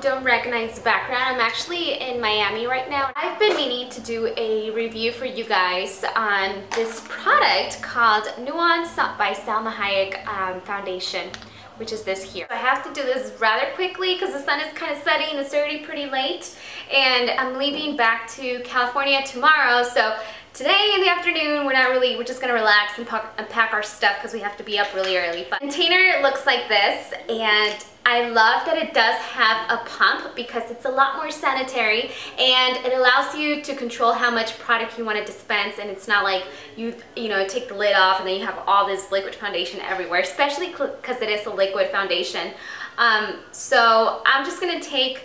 don't recognize the background, I'm actually in Miami right now. I've been meaning to do a review for you guys on this product called Nuance by Salma Hayek foundation, which is this here. I have to do this rather quickly because the sun is kind of setting. It's already pretty late and I'm leaving back to California tomorrow, so today in the afternoon, we're just gonna relax and unpack our stuff because we have to be up really early. But the container looks like this, and I love that it does have a pump because it's a lot more sanitary and it allows you to control how much product you want to dispense, and it's not like you take the lid off and then you have all this liquid foundation everywhere, especially because it is a liquid foundation. So I'm just gonna take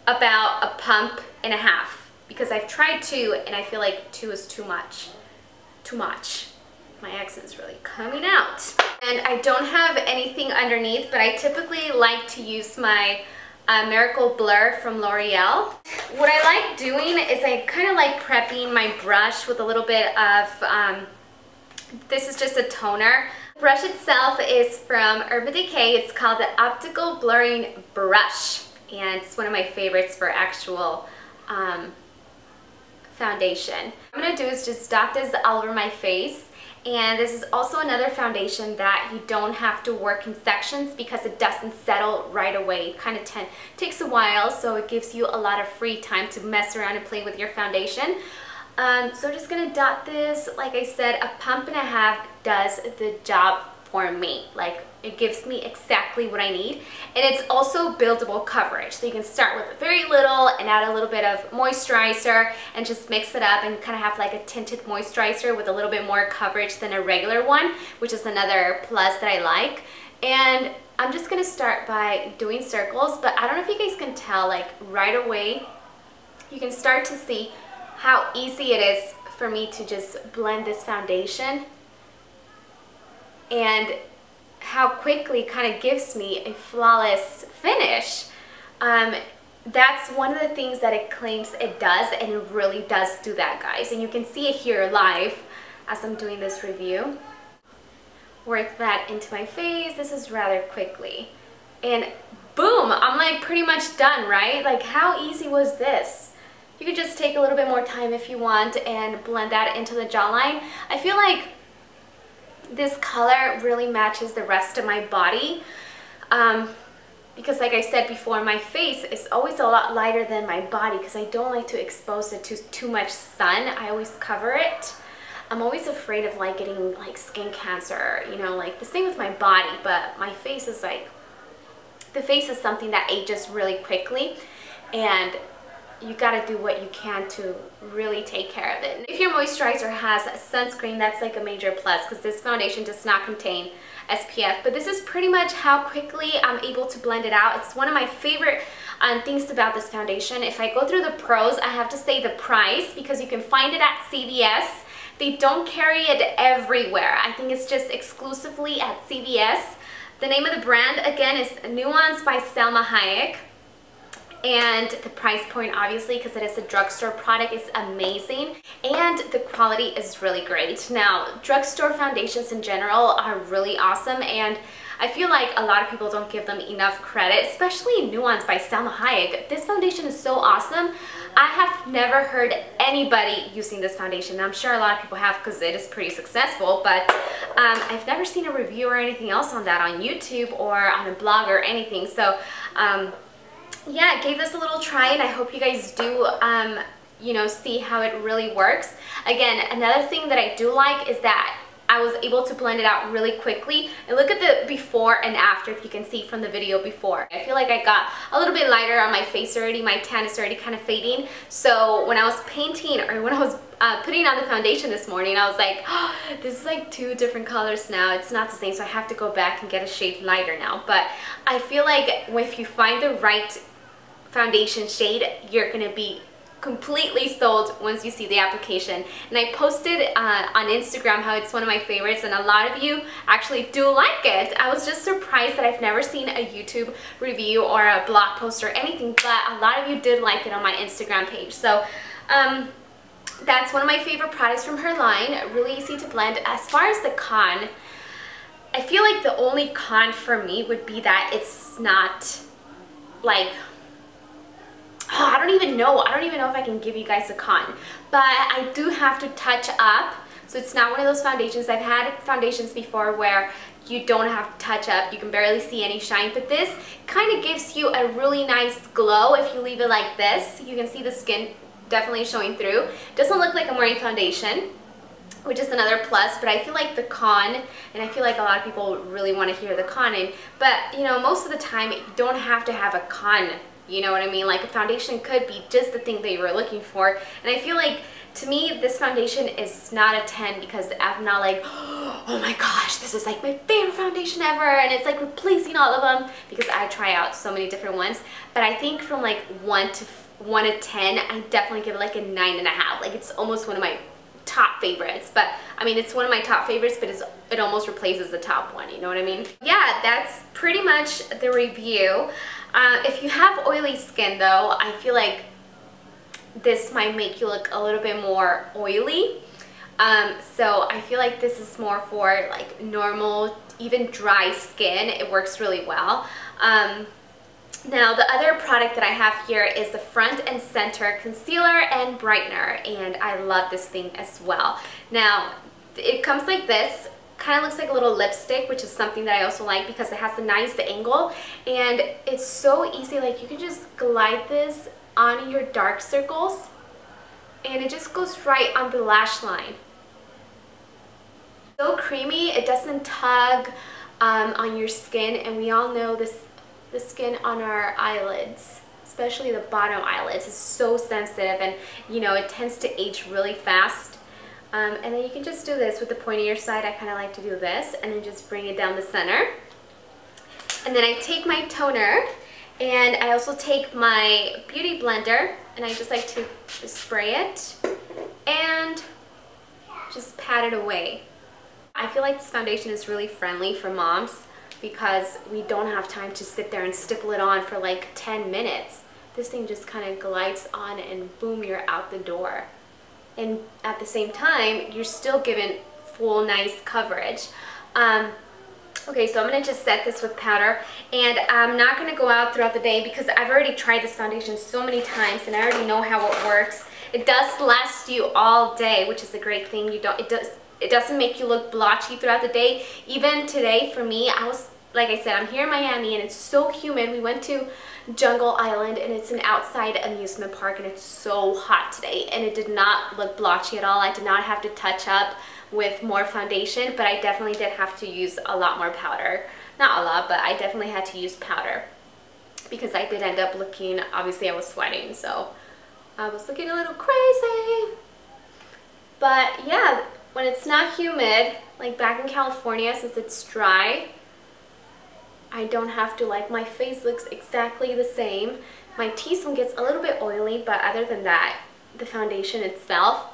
about a pump and a half, because I've tried 2 and I feel like 2 is too much. Too much. My accent's really coming out. And I don't have anything underneath, but I typically like to use my Miracle Blur from L'Oreal. What I like doing is I kind of like prepping my brush with a little bit of, this is just a toner. The brush itself is from Urban Decay. It's called the Optical Blurring Brush, and it's one of my favorites for actual foundation. What I'm going to do is just dot this all over my face, and this is also another foundation that you don't have to work in sections because it doesn't settle right away. It kind of takes a while, so it gives you a lot of free time to mess around and play with your foundation. So I'm just going to dot this. Like I said, a pump and a half does the job for me. Like, it gives me exactly what I need, and it's also buildable coverage, so you can start with very little and add a little bit of moisturizer and just mix it up and kind of have like a tinted moisturizer with a little bit more coverage than a regular one, which is another plus that I like. And I'm just gonna start by doing circles, but I don't know if you guys can tell, like right away you can start to see how easy it is for me to just blend this foundation, and how quickly kind of gives me a flawless finish. That's one of the things that it claims it does, and it really does do that, guys. And you can see it here live as I'm doing this review. Work that into my face. This is rather quickly. And boom, I'm like pretty much done, right? Like, how easy was this? You could just take a little bit more time if you want and blend that into the jawline. I feel like this color really matches the rest of my body, because like I said before, my face is always a lot lighter than my body because I don't like to expose it to too much sun. I always cover it. I'm always afraid of like getting like skin cancer, you know, like the same with my body, but my face is like, the face is something that ages really quickly, and you gotta do what you can to really take care of it. If your moisturizer has sunscreen, that's like a major plus because this foundation does not contain SPF. But this is pretty much how quickly I'm able to blend it out. It's one of my favorite things about this foundation. If I go through the pros, I have to say the price, because you can find it at CVS. They don't carry it everywhere. I think it's just exclusively at CVS. The name of the brand, again, is Nuance by Salma Hayek. And the price point, obviously, because it is a drugstore product, is amazing, and the quality is really great. Now, drugstore foundations in general are really awesome, and I feel like a lot of people don't give them enough credit, especially Nuance by Salma Hayek. This foundation is so awesome. I have never heard anybody using this foundation. I'm sure a lot of people have because it is pretty successful, but I've never seen a review or anything else on that on YouTube or on a blog or anything. So yeah, I gave this a little try, and I hope you guys do, you know, see how it really works. Again, another thing that I do like is that I was able to blend it out really quickly. And look at the before and after, if you can see from the video before. I feel like I got a little bit lighter on my face already. My tan is already kind of fading. So when I was painting, or when I was putting on the foundation this morning, I was like, oh, this is like 2 different colors now. It's not the same, so I have to go back and get a shade lighter now. But I feel like if you find the right foundation shade, you're gonna be completely sold once you see the application. And I posted on Instagram how it's one of my favorites, and a lot of you actually do like it. I was just surprised that I've never seen a YouTube review or a blog post or anything, but a lot of you did like it on my Instagram page. So that's one of my favorite products from her line. Really easy to blend. As far as the con, I feel like the only con for me would be that it's not like don't even know if I can give you guys a con, but I do have to touch up. So it's not one of those foundations. I've had foundations before where you don't have to touch up, you can barely see any shine, but this kind of gives you a really nice glow if you leave it like this. You can see the skin definitely showing through. Doesn't look like I'm wearing foundation, which is another plus, but I feel like the con, and I feel like a lot of people really want to hear the conning, but you know, most of the time you don't have to have a con, you know what I mean? Like a foundation could be just the thing that you were looking for, and I feel like to me this foundation is not a 10 because I'm not like, oh my gosh, this is like my favorite foundation ever, and it's like replacing all of them, because I try out so many different ones. But I think from like 1 to 10, I definitely give it like a 9.5. Like it's almost one of my top favorites. But I mean, it's one of my top favorites, but it almost replaces the top one, you know what I mean? Yeah, that's pretty much the review. If you have oily skin though, I feel like this might make you look a little bit more oily. So I feel like this is more for like normal, even dry skin. It works really well. Now the other product that I have here is the Front and Center Concealer and Brightener, and I love this thing as well. Now it comes like this, kind of looks like a little lipstick, which is something that I also like because it has a nice angle, and it's so easy. Like you can just glide this on your dark circles and it just goes right on the lash line. So creamy, it doesn't tug on your skin, and we all know this, the skin on our eyelids, especially the bottom eyelids, is so sensitive, and you know, it tends to age really fast. And then you can just do this with the pointier side. I kind of like to do this and then just bring it down the center. And then I take my toner, and I also take my beauty blender, and I just like to spray it and just pat it away. I feel like this foundation is really friendly for moms because we don't have time to sit there and stipple it on for like 10 minutes. This thing just kind of glides on and boom, you're out the door. And at the same time, you're still given full nice coverage. Okay, so I'm going to just set this with powder, and I'm not going to go out throughout the day because I've already tried this foundation so many times and I already know how it works. It does last you all day, which is a great thing. It doesn't make you look blotchy throughout the day. Even today for me, like I said, I'm here in Miami and it's so humid. We went to Jungle Island and it's an outside amusement park and it's so hot today, and it did not look blotchy at all. I did not have to touch up with more foundation, but I definitely did have to use a lot more powder. Not a lot, but I definitely had to use powder because I did end up looking, obviously I was sweating, so I was looking a little crazy. But yeah, when it's not humid, like back in California, since it's dry, I don't have to, like, my face looks exactly the same. My T-zone gets a little bit oily, but other than that, the foundation itself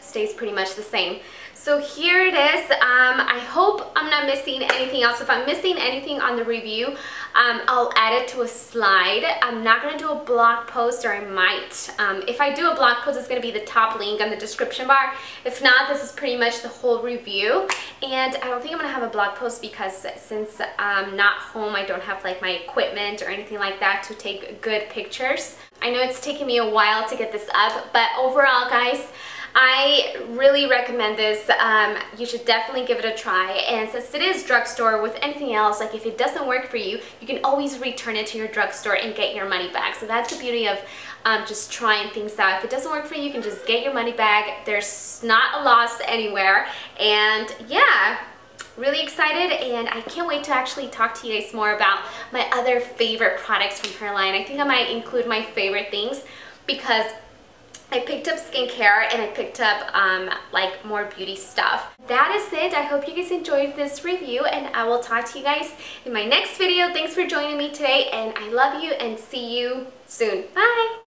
stays pretty much the same. So here it is. I hope I'm not missing anything else. If I'm missing anything on the review, I'll add it to a slide. I'm not going to do a blog post, or I might. If I do a blog post, it's going to be the top link on the description bar. If not, this is pretty much the whole review. And I don't think I'm going to have a blog post because since I'm not home, I don't have like my equipment or anything like that to take good pictures. I know it's taken me a while to get this up, but overall, guys, I really recommend this. You should definitely give it a try. And since it is drugstore, with anything else, like if it doesn't work for you, you can always return it to your drugstore and get your money back. So that's the beauty of just trying things out. If it doesn't work for you, you can just get your money back. There's not a loss anywhere. And yeah, really excited, and I can't wait to actually talk to you guys more about my other favorite products from her line. I think I might include my favorite things because I picked up skincare and I picked up like more beauty stuff. That is it. I hope you guys enjoyed this review, and I will talk to you guys in my next video. Thanks for joining me today, and I love you and see you soon. Bye!